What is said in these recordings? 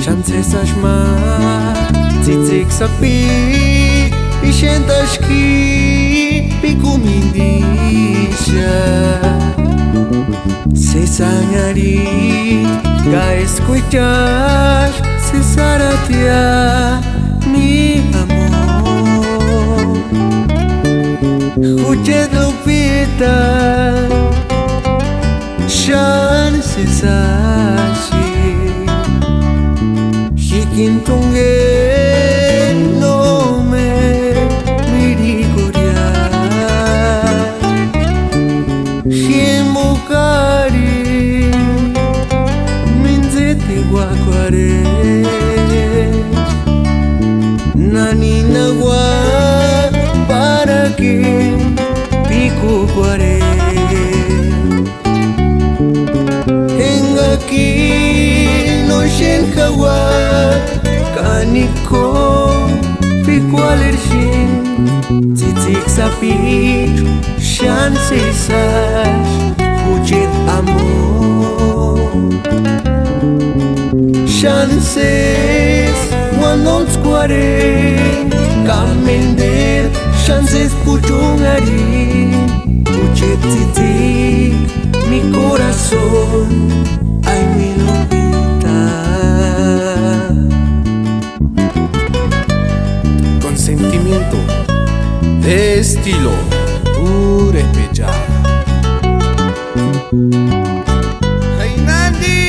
Chance sashma tzitzik sapi ishentashki pikumindisha se sanari ga escuchar se saratia mi amor Huche dupita shan se sashi Hikintunge no me mirikoria Hiemokari minzete wakware Nani nagwa para que pico kware Hengaki no shenkawa Kaniko pikualershin Tzitzik sapit Shan sesash Hujet amor Shan ses Wanol square Kamender Shan ses puchungari Hujet tzitzik Mi corazón Ay mi lupita Sentimiento de estilo purépecha. ¡Hey, Nandi!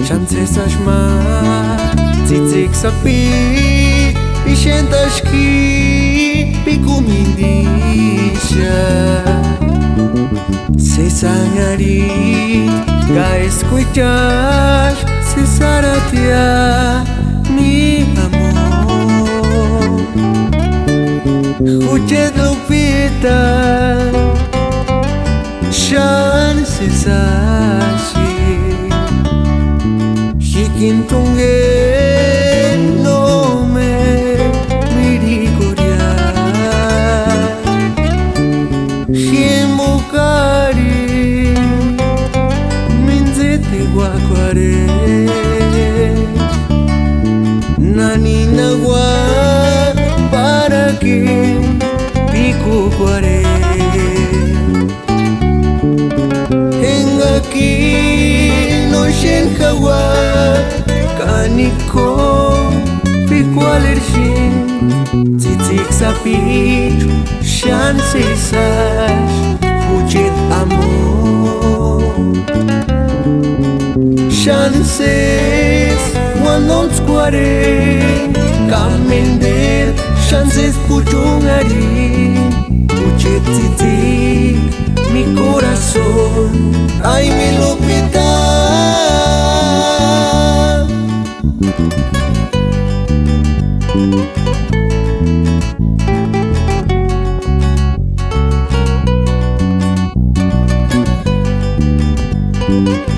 Chance sashma tzitzik sapi ishentashki pikumindisha se sanari ga escuchar se saratia mi amor Huche dupita shan se sashi Hikintunge no me mirikoria Hiemokari minzete wakware Nani nagwa para que pico kware Hengaki no shenkawa Kaniko pikualershin Tzitzik sapit Shan sesash Hujet amor Shan ses Wanol square Kamender Shan ses puchungari Hujet tzitzik Mi corazón Ay mi lupita Thank you.